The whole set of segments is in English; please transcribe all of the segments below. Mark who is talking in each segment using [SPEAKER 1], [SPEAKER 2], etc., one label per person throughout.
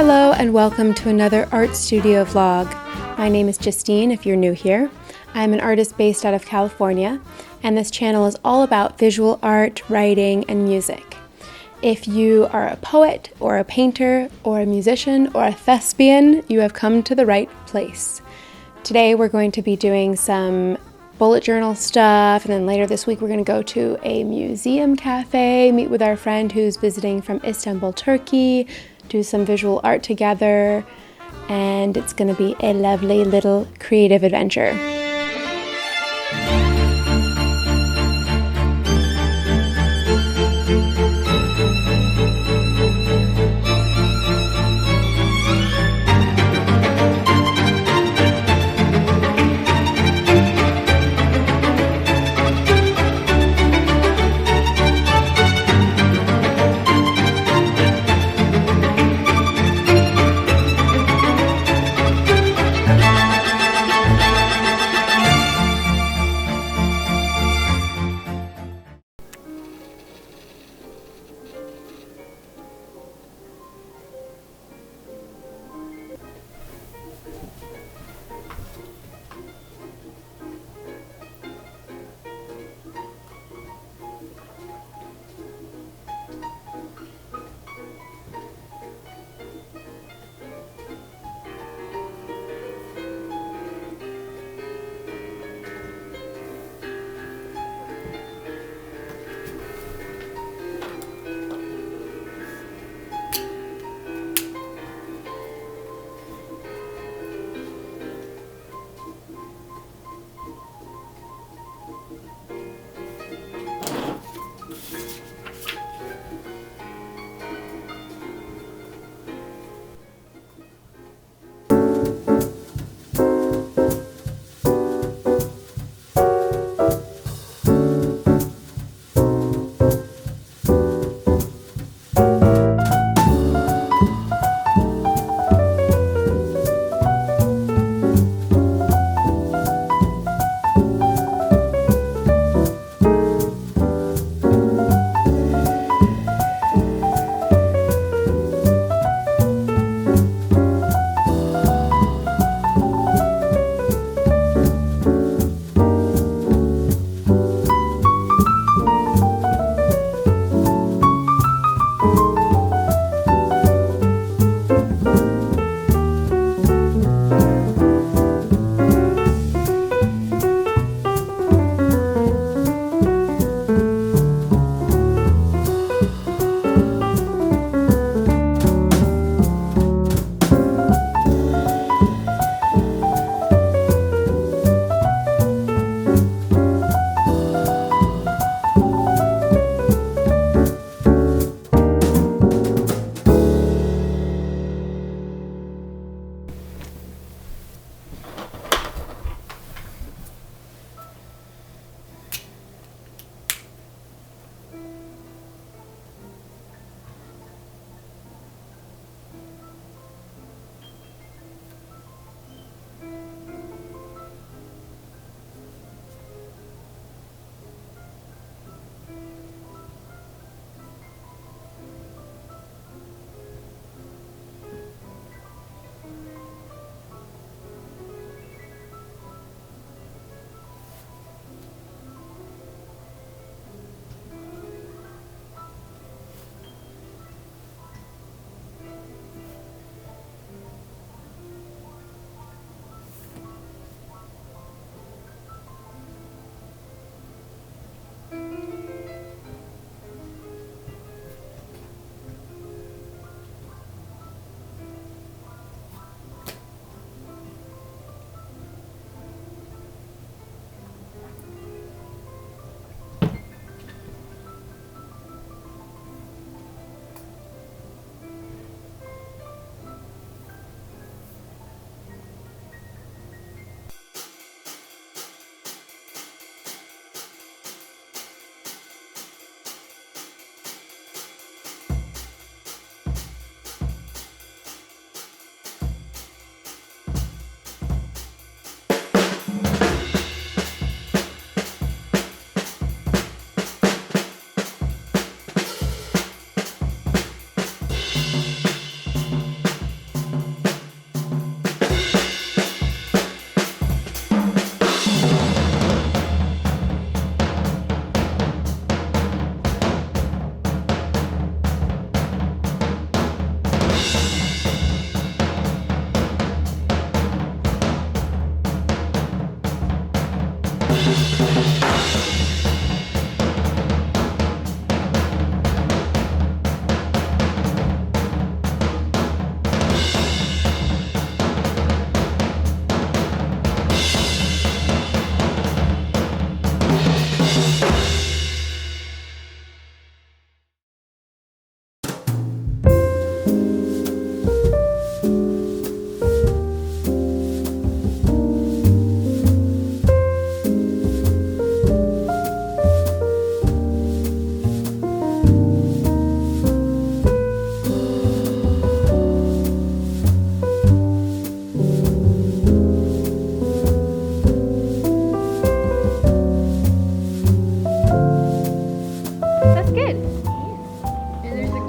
[SPEAKER 1] Hello and welcome to another art studio vlog. My name is Justine if you're new here. I'm an artist based out of California, and this channel is all about visual art, writing, and music. If you are a poet or a painter or a musician or a thespian, you have come to the right place. Today we're going to be doing some bullet journal stuff, and then later this week we're going to go to a museum cafe, meet with our friend who's visiting from Istanbul, Turkey, do some visual art together, and it's going to be a lovely little creative adventure.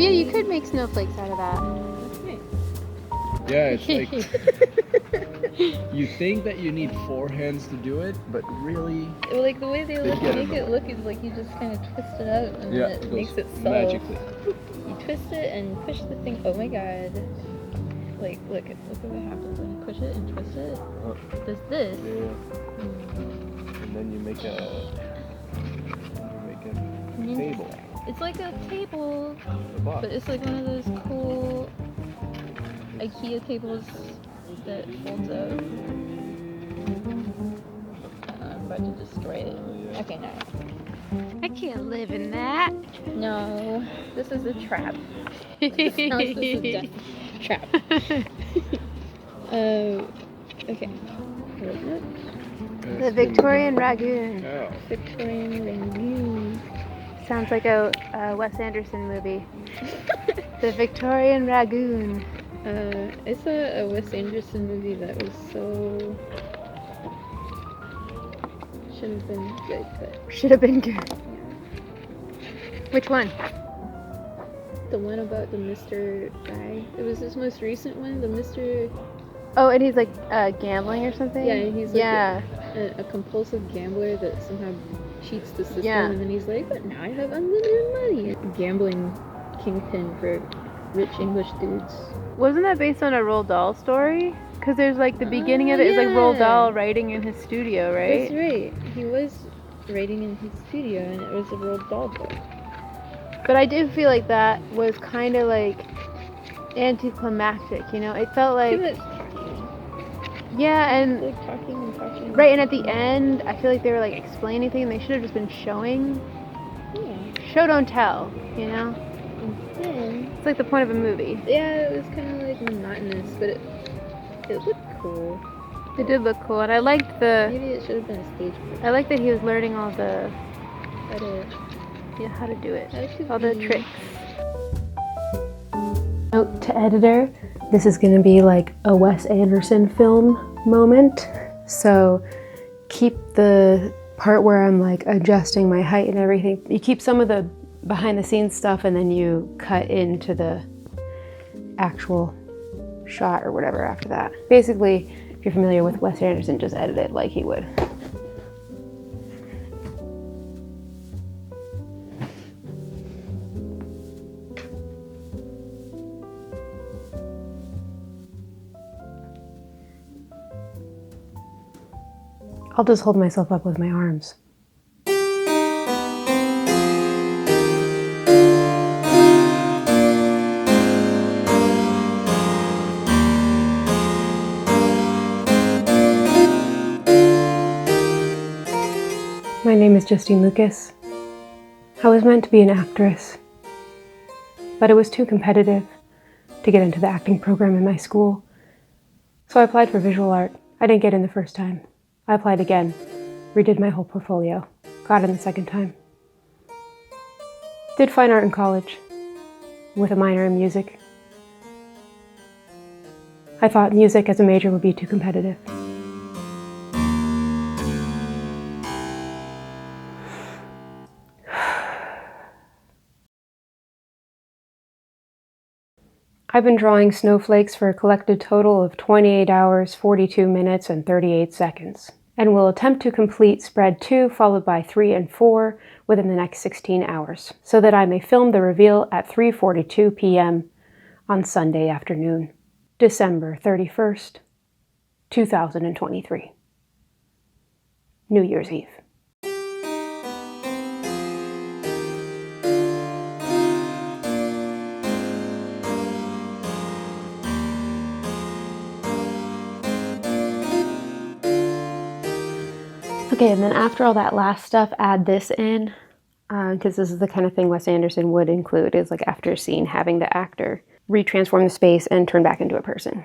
[SPEAKER 1] yeah, you could make snowflakes out of that.
[SPEAKER 2] Okay.
[SPEAKER 3] Yeah, it's like you think that you need 4 hands to do it, but really,
[SPEAKER 2] Well, like the way they
[SPEAKER 3] They get
[SPEAKER 2] make
[SPEAKER 3] it.
[SPEAKER 2] it look is like you just kind of twist it up and
[SPEAKER 3] yeah,
[SPEAKER 2] then it
[SPEAKER 3] it
[SPEAKER 2] makes
[SPEAKER 3] goes
[SPEAKER 2] it so.
[SPEAKER 3] magically.
[SPEAKER 2] You twist it and push the thing. Oh my god! Like look at what happens when you push it and twist it. Does this?
[SPEAKER 3] Yeah. And then you make a table.
[SPEAKER 2] It's like a table,
[SPEAKER 3] A box.
[SPEAKER 2] but it's like one of those cool IKEA tables that folds up. I'm about to destroy it.
[SPEAKER 3] Yeah.
[SPEAKER 2] Okay, no.
[SPEAKER 1] I can't live in that.
[SPEAKER 2] No, this is a trap. This is a death trap. Okay. What is it?
[SPEAKER 1] The Victorian Ragoon.
[SPEAKER 3] Oh.
[SPEAKER 2] Victorian Ragoon.
[SPEAKER 1] Sounds like a Wes Anderson movie. The Victorian Ragoon.
[SPEAKER 2] I saw a Wes Anderson movie that was so... should have been good, but...
[SPEAKER 1] Should have been good. Which one?
[SPEAKER 2] The one about the Mr. guy. It was his most recent one, the Mr.
[SPEAKER 1] Oh, and he's like gambling or something?
[SPEAKER 2] Yeah, he's like
[SPEAKER 1] yeah.
[SPEAKER 2] a compulsive gambler that somehow cheats the system,
[SPEAKER 1] Yeah.
[SPEAKER 2] and then he's like, but now I have unlimited money. A gambling kingpin for rich English dudes.
[SPEAKER 1] Wasn't that based on a Roald Dahl story? Because there's like the beginning of it is like
[SPEAKER 2] yeah.
[SPEAKER 1] Roald Dahl writing in his studio, right?
[SPEAKER 2] That's right. He was writing in his studio, and it was a Roald Dahl book.
[SPEAKER 1] But I did feel like that was kind of like anticlimactic, you know? It felt like,
[SPEAKER 2] Too much talking.
[SPEAKER 1] yeah, and
[SPEAKER 2] Like talking and talking.
[SPEAKER 1] right, and at the end, I feel like they were like explaining things. They should have just been showing.
[SPEAKER 2] Yeah.
[SPEAKER 1] Show don't tell, you know?
[SPEAKER 2] And then,
[SPEAKER 1] It's like the point of a movie.
[SPEAKER 2] yeah, it was kind of like monotonous, but it looked cool.
[SPEAKER 1] It did look cool, and I liked the.
[SPEAKER 2] Maybe it should have been a stage play.
[SPEAKER 1] I like that he was learning all the,
[SPEAKER 2] How to
[SPEAKER 1] how to do it,
[SPEAKER 2] How to
[SPEAKER 1] all the
[SPEAKER 2] be-
[SPEAKER 1] tricks. Note to editor: this is going to be like a Wes Anderson film moment, so keep the part where I'm like adjusting my height and everything. You keep some of the behind the scenes stuff, and then you cut into the actual shot or whatever after that. Basically, if you're familiar with Wes Anderson, just edit it like he would. I'll just hold myself up with my arms. My name is Justine Lucas. I was meant to be an actress, but it was too competitive to get into the acting program in my school. So I applied for visual art. I didn't get in the first time. I applied again, redid my whole portfolio, got in the second time. Did fine art in college, with a minor in music. I thought music as a major would be too competitive. I've been drawing snowflakes for a collected total of 28 hours, 42 minutes, and 38 seconds, and will attempt to complete spread 2 followed by 3 and 4 within the next 16 hours, so that I may film the reveal at 3:42 p.m. on Sunday afternoon, December 31st, 2023. New Year's Eve. Okay, and then after all that last stuff, add this in, because this is the kind of thing Wes Anderson would include, is like after a scene, having the actor retransform the space and turn back into a person.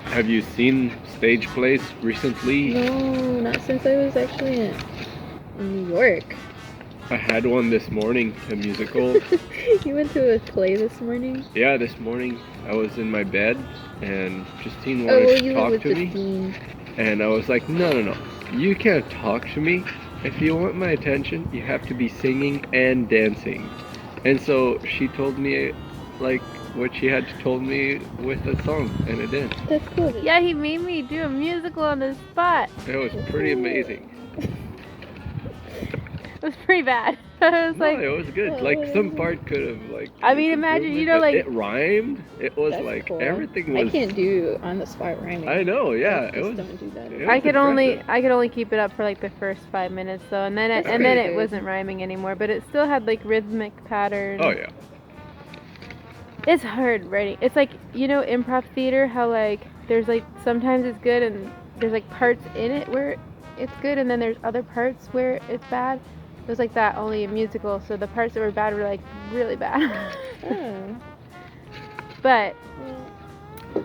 [SPEAKER 3] Have you seen stage plays recently?
[SPEAKER 2] No, not since I was actually in in New York.
[SPEAKER 3] I had one this morning, a musical.
[SPEAKER 2] You went to a play this morning?
[SPEAKER 3] Yeah, this morning I was in my bed and Justine
[SPEAKER 2] Oh,
[SPEAKER 3] wanted
[SPEAKER 2] well,
[SPEAKER 3] to
[SPEAKER 2] you
[SPEAKER 3] talk
[SPEAKER 2] live
[SPEAKER 3] to
[SPEAKER 2] with
[SPEAKER 3] me.
[SPEAKER 2] Justine.
[SPEAKER 3] And I was like, no. You can't talk to me. If you want my attention, you have to be singing and dancing. And so she told me, like, what she had told me with a song and a dance.
[SPEAKER 2] That's cool.
[SPEAKER 1] Yeah, he made me do a musical on the spot.
[SPEAKER 3] It was pretty amazing.
[SPEAKER 1] It was pretty bad. I was
[SPEAKER 3] No,
[SPEAKER 1] like,
[SPEAKER 3] it was good.
[SPEAKER 2] Oh,
[SPEAKER 3] like,
[SPEAKER 2] what
[SPEAKER 3] some
[SPEAKER 2] is it?
[SPEAKER 3] part could have, like...
[SPEAKER 1] I mean,
[SPEAKER 3] just
[SPEAKER 1] imagine,
[SPEAKER 3] improved
[SPEAKER 1] you
[SPEAKER 3] it,
[SPEAKER 1] know,
[SPEAKER 3] but
[SPEAKER 1] like...
[SPEAKER 3] It rhymed. It was,
[SPEAKER 2] That's
[SPEAKER 3] like,
[SPEAKER 2] cool.
[SPEAKER 3] everything was...
[SPEAKER 2] I can't do on the spot rhyming.
[SPEAKER 3] I know, yeah.
[SPEAKER 2] I
[SPEAKER 3] It
[SPEAKER 2] just
[SPEAKER 3] was...
[SPEAKER 2] don't do that.
[SPEAKER 3] it was
[SPEAKER 1] I could only
[SPEAKER 3] impressive.
[SPEAKER 1] keep it up for like the first 5 minutes though, and then
[SPEAKER 2] That's
[SPEAKER 1] it
[SPEAKER 2] pretty good.
[SPEAKER 1] wasn't rhyming anymore, but it still had like rhythmic pattern.
[SPEAKER 3] Oh, yeah.
[SPEAKER 1] It's hard writing. It's like, you know, improv theater, how like there's like sometimes it's good and there's like parts in it where it's good and then there's other parts where it's bad. It was like that, only a musical, so the parts that were bad were like really bad.
[SPEAKER 2] Oh.
[SPEAKER 1] But
[SPEAKER 2] Well,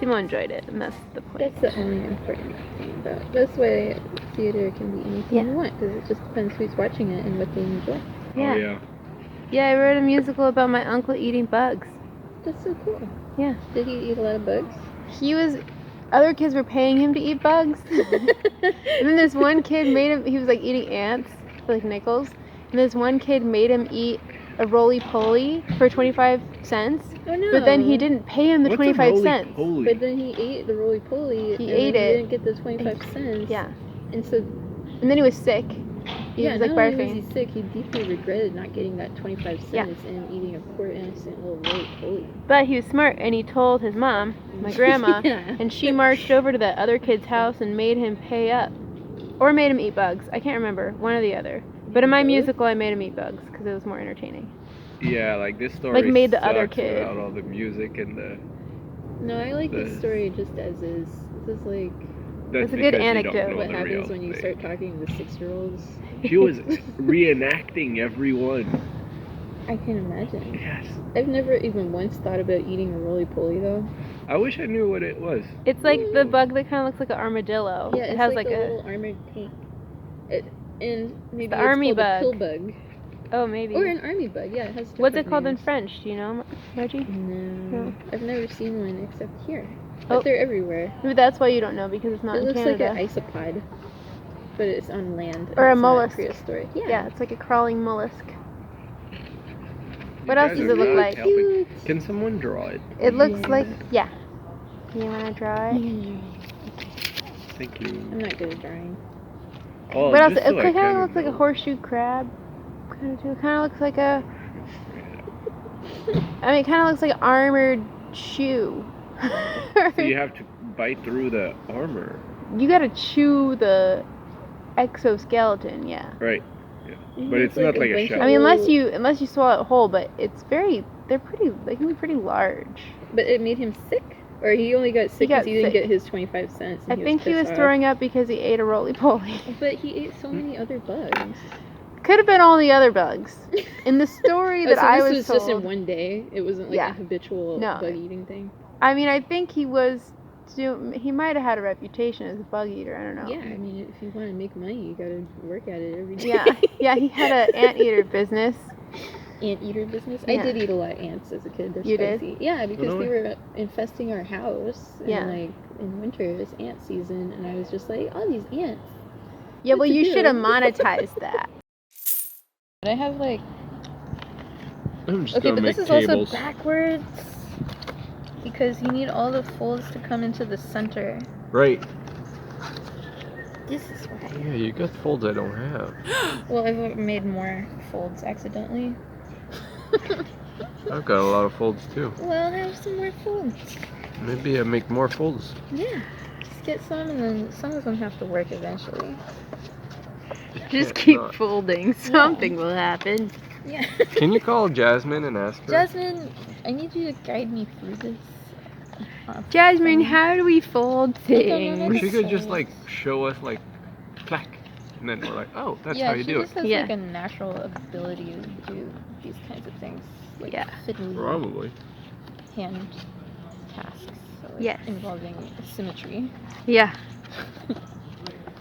[SPEAKER 1] Simo enjoyed it, and that's the point.
[SPEAKER 2] that's the only important thing. That's why theater can be anything
[SPEAKER 1] Yeah.
[SPEAKER 2] you want, because it just depends who's watching it and what they enjoy.
[SPEAKER 1] Yeah.
[SPEAKER 3] Oh, yeah.
[SPEAKER 1] Yeah, I wrote a musical about my uncle eating bugs.
[SPEAKER 2] That's so cool.
[SPEAKER 1] Yeah.
[SPEAKER 2] Did he eat a lot of bugs?
[SPEAKER 1] Other kids were paying him to eat bugs. And then this one kid he was like eating ants for like nickels. And this one kid made him eat a roly-poly for 25 cents.
[SPEAKER 2] Oh no.
[SPEAKER 1] But then he didn't pay him the
[SPEAKER 3] What's
[SPEAKER 1] 25
[SPEAKER 3] a
[SPEAKER 1] cents.
[SPEAKER 3] roly-poly?
[SPEAKER 2] But then he ate the roly-poly.
[SPEAKER 1] He
[SPEAKER 2] and
[SPEAKER 1] ate
[SPEAKER 2] then
[SPEAKER 1] it.
[SPEAKER 2] He didn't get the 25 cents.
[SPEAKER 1] Yeah.
[SPEAKER 2] And so,
[SPEAKER 1] And then he was sick. He
[SPEAKER 2] yeah,
[SPEAKER 1] was like
[SPEAKER 2] not only
[SPEAKER 1] barfing.
[SPEAKER 2] was he sick, he deeply regretted not getting that 25 cents
[SPEAKER 1] Yeah.
[SPEAKER 2] and eating a poor innocent little roly-poly.
[SPEAKER 1] But he was smart and he told his mom, my grandma,
[SPEAKER 2] Yeah.
[SPEAKER 1] and she marched over to the other kid's house and made him pay up. Or made him eat bugs. I can't remember. One or the other. But in my
[SPEAKER 2] Both?
[SPEAKER 1] musical, I made him eat bugs because it was more entertaining.
[SPEAKER 3] Yeah, like, this story
[SPEAKER 1] Like, made the other
[SPEAKER 3] sucks
[SPEAKER 1] kid.
[SPEAKER 3] without all the music and the...
[SPEAKER 2] No, I like the
[SPEAKER 3] The-
[SPEAKER 2] story just as is. This is like
[SPEAKER 1] It's a good
[SPEAKER 3] because you don't
[SPEAKER 1] anecdote.
[SPEAKER 3] know
[SPEAKER 2] what
[SPEAKER 3] the
[SPEAKER 2] happens
[SPEAKER 3] real
[SPEAKER 2] when you
[SPEAKER 3] thing.
[SPEAKER 2] start talking to 6-year-olds.
[SPEAKER 3] She was reenacting everyone.
[SPEAKER 2] I can imagine.
[SPEAKER 3] Yes.
[SPEAKER 2] I've never even once thought about eating a roly-poly though.
[SPEAKER 3] I wish I knew what it was.
[SPEAKER 1] It's like the bug that kind of looks like an armadillo.
[SPEAKER 2] Yeah,
[SPEAKER 1] it
[SPEAKER 2] it's
[SPEAKER 1] has
[SPEAKER 2] like
[SPEAKER 1] like
[SPEAKER 2] a little armored tank. And maybe
[SPEAKER 1] the
[SPEAKER 2] it's
[SPEAKER 1] army
[SPEAKER 2] called a pill
[SPEAKER 1] bug.
[SPEAKER 2] bug.
[SPEAKER 1] Oh, maybe.
[SPEAKER 2] Or an army bug, yeah. It has
[SPEAKER 1] What's it
[SPEAKER 2] different
[SPEAKER 1] called in
[SPEAKER 2] names.
[SPEAKER 1] French? Do you know, Reggie?
[SPEAKER 2] No, I've never seen one except here.
[SPEAKER 1] Oh.
[SPEAKER 2] But they're everywhere.
[SPEAKER 1] Maybe that's why you don't know, because it's not
[SPEAKER 2] It
[SPEAKER 1] in
[SPEAKER 2] looks
[SPEAKER 1] Canada.
[SPEAKER 2] like an isopod, but it's on land.
[SPEAKER 1] Or a
[SPEAKER 2] it's not
[SPEAKER 1] mollusk.
[SPEAKER 2] prehistoric.
[SPEAKER 1] Yeah, it's like a crawling mollusk.
[SPEAKER 3] You
[SPEAKER 1] What else
[SPEAKER 3] guys
[SPEAKER 1] does
[SPEAKER 3] are
[SPEAKER 1] it look
[SPEAKER 3] really
[SPEAKER 1] like?
[SPEAKER 3] helping. Can someone draw it?
[SPEAKER 1] It looks
[SPEAKER 2] Yeah.
[SPEAKER 1] like, yeah. You want to draw it?
[SPEAKER 3] Thank you.
[SPEAKER 2] I'm not good at drawing.
[SPEAKER 3] Oh,
[SPEAKER 1] What else?
[SPEAKER 3] just
[SPEAKER 1] It
[SPEAKER 3] so I
[SPEAKER 1] kind of
[SPEAKER 3] kinda
[SPEAKER 1] looks like a
[SPEAKER 3] know.
[SPEAKER 1] horseshoe crab. Kind of looks like a. I mean, it kind of looks like an armored shoe.
[SPEAKER 3] So you have to bite through the armor.
[SPEAKER 1] You gotta chew the exoskeleton, yeah.
[SPEAKER 3] Right. Yeah. But it's not like a shell.
[SPEAKER 1] I mean, unless you swallow it whole, but they can be pretty large.
[SPEAKER 2] But it made him sick? Or he only got sick
[SPEAKER 1] got
[SPEAKER 2] because he didn't
[SPEAKER 1] sick.
[SPEAKER 2] get his 25 cents?
[SPEAKER 1] I
[SPEAKER 2] And
[SPEAKER 1] think he was
[SPEAKER 2] pissed off.
[SPEAKER 1] throwing up because he ate a roly-poly.
[SPEAKER 2] But he ate so many other bugs.
[SPEAKER 1] Could have been all the other bugs. In the story that
[SPEAKER 2] so
[SPEAKER 1] I
[SPEAKER 2] this
[SPEAKER 1] was
[SPEAKER 2] was
[SPEAKER 1] told,
[SPEAKER 2] just in one day? It wasn't like
[SPEAKER 1] Yeah.
[SPEAKER 2] a habitual
[SPEAKER 1] No.
[SPEAKER 2] bug eating thing?
[SPEAKER 1] I mean, I think he might have had a reputation as a bug eater. I don't know.
[SPEAKER 2] Yeah, I mean, if you want to make money, you gotta work at it every day.
[SPEAKER 1] Yeah, yeah. He had an anteater business.
[SPEAKER 2] Anteater business?
[SPEAKER 1] Yeah.
[SPEAKER 2] I did eat a lot of ants as a kid. They're
[SPEAKER 1] You did?
[SPEAKER 2] spicy. Yeah, because
[SPEAKER 3] No
[SPEAKER 2] they
[SPEAKER 3] way.
[SPEAKER 2] were infesting our house. And
[SPEAKER 1] Yeah.
[SPEAKER 2] like in winter, it's ant season, and I was just like, all these ants.
[SPEAKER 1] Yeah,
[SPEAKER 2] What
[SPEAKER 1] well,
[SPEAKER 2] to
[SPEAKER 1] you
[SPEAKER 2] do?
[SPEAKER 1] should have monetized that.
[SPEAKER 2] I have like
[SPEAKER 3] I'm just
[SPEAKER 2] okay,
[SPEAKER 3] gonna
[SPEAKER 2] but
[SPEAKER 3] make
[SPEAKER 2] this is
[SPEAKER 3] tables.
[SPEAKER 2] also backwards because you need all the folds to come into the center.
[SPEAKER 3] Right.
[SPEAKER 2] This is why.
[SPEAKER 3] Yeah, you got folds I don't have.
[SPEAKER 2] Well, I've made more folds accidentally.
[SPEAKER 3] I've got a lot of folds too.
[SPEAKER 2] Well, have some more folds.
[SPEAKER 3] Maybe I make more folds.
[SPEAKER 2] Yeah. Just get some, and then some of them have to work eventually.
[SPEAKER 1] Just
[SPEAKER 3] Can't
[SPEAKER 1] keep
[SPEAKER 3] not.
[SPEAKER 1] folding. Something will happen.
[SPEAKER 2] Yeah.
[SPEAKER 3] Can you call Jasmine and ask her?
[SPEAKER 2] Jasmine, I need you to guide me through this.
[SPEAKER 1] Jasmine, how do we fold
[SPEAKER 3] Or
[SPEAKER 1] things?
[SPEAKER 3] she could just like show us like clack, and then we're like, oh, that's
[SPEAKER 2] yeah,
[SPEAKER 3] how you
[SPEAKER 2] she
[SPEAKER 3] do
[SPEAKER 2] just
[SPEAKER 3] it.
[SPEAKER 2] has
[SPEAKER 1] Yeah.
[SPEAKER 2] like a natural ability to do these kinds of things. Like
[SPEAKER 1] Yeah.
[SPEAKER 2] fiddly
[SPEAKER 3] Probably.
[SPEAKER 2] hand tasks. So like
[SPEAKER 1] Yes.
[SPEAKER 2] involving symmetry.
[SPEAKER 1] Yeah.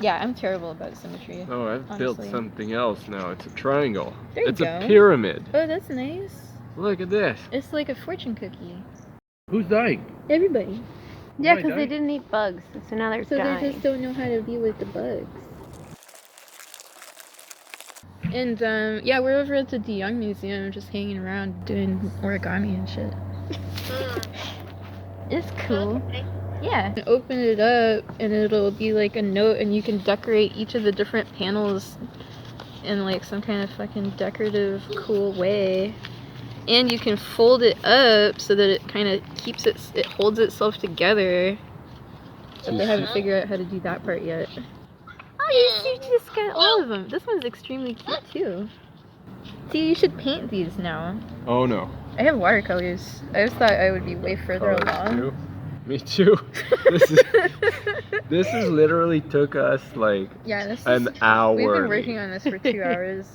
[SPEAKER 2] Yeah, I'm terrible about symmetry.
[SPEAKER 3] Oh, I've built
[SPEAKER 2] honestly.
[SPEAKER 3] something else now. It's a triangle.
[SPEAKER 2] There you
[SPEAKER 3] It's
[SPEAKER 2] go.
[SPEAKER 3] a pyramid.
[SPEAKER 2] Oh, that's nice.
[SPEAKER 3] Look at this.
[SPEAKER 2] It's like a fortune cookie.
[SPEAKER 3] Who's dying?
[SPEAKER 2] Everybody.
[SPEAKER 1] Yeah,
[SPEAKER 3] Am I
[SPEAKER 1] because they
[SPEAKER 3] dying?
[SPEAKER 1] didn't eat bugs, so now they're
[SPEAKER 2] So
[SPEAKER 1] dying.
[SPEAKER 2] they just don't know how to deal with the bugs. And yeah, we're over at the DeYoung Museum just hanging around doing origami and shit. It's cool. Yeah. You open it up and it'll be like a note and you can decorate each of the different panels in like some kind of fucking decorative cool way. And you can fold it up so that it kind of keeps it holds itself together. But they haven't figured out how to do that part yet. Oh, you just got all of them. This one's extremely cute too. See, you should paint these now.
[SPEAKER 3] Oh no.
[SPEAKER 2] I have watercolors. I just thought I would be way further along.
[SPEAKER 3] Too. Me too. This is literally took us like
[SPEAKER 2] Yeah, this
[SPEAKER 3] an
[SPEAKER 2] is,
[SPEAKER 3] hour.
[SPEAKER 2] We've been working on this for 2 hours.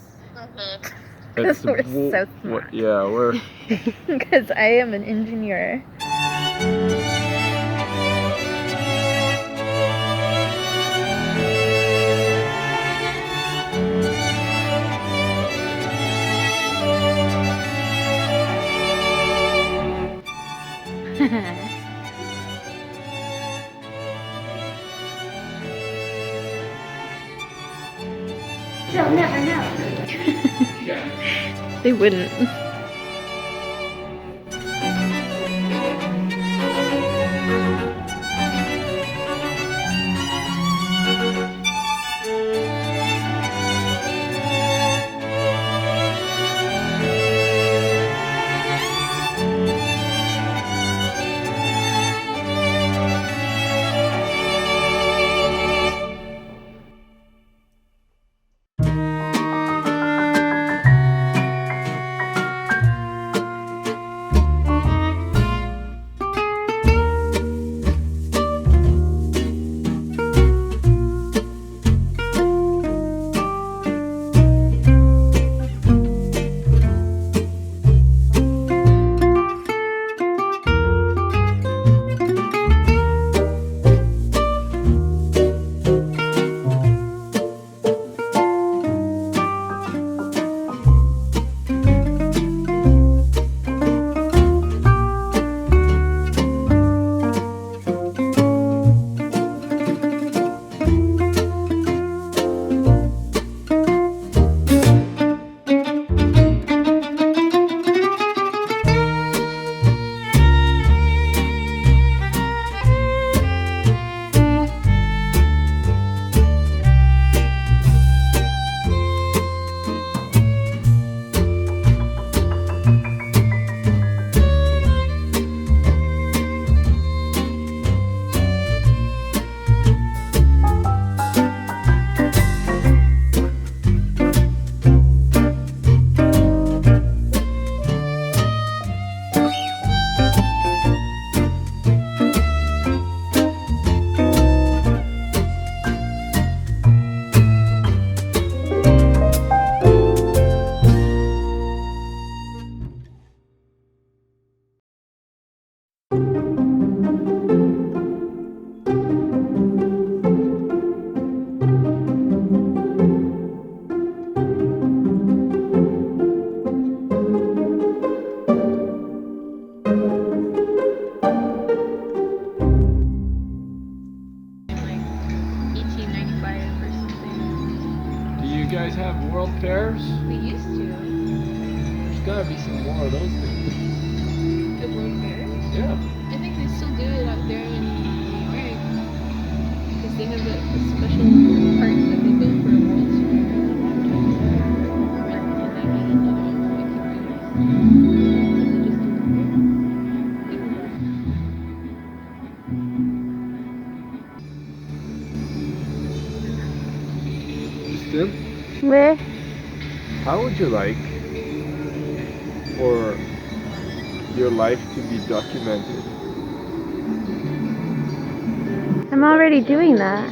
[SPEAKER 3] It's
[SPEAKER 2] we're so smart.
[SPEAKER 3] Yeah, we're.
[SPEAKER 2] Because I am an engineer.
[SPEAKER 1] They'll never know.
[SPEAKER 2] They wouldn't.
[SPEAKER 3] guys have world fairs?
[SPEAKER 2] We used to.
[SPEAKER 3] There's gotta be some more of those things.
[SPEAKER 2] The World Fair?
[SPEAKER 3] Yeah.
[SPEAKER 2] I think they still do it out there in New York. Because they have a special park that they built for a World's Fair a long time ago. And they made another one for like 2 years.
[SPEAKER 3] Justine,
[SPEAKER 1] Where?
[SPEAKER 3] how would you like for your life to be documented?
[SPEAKER 1] I'm already doing that.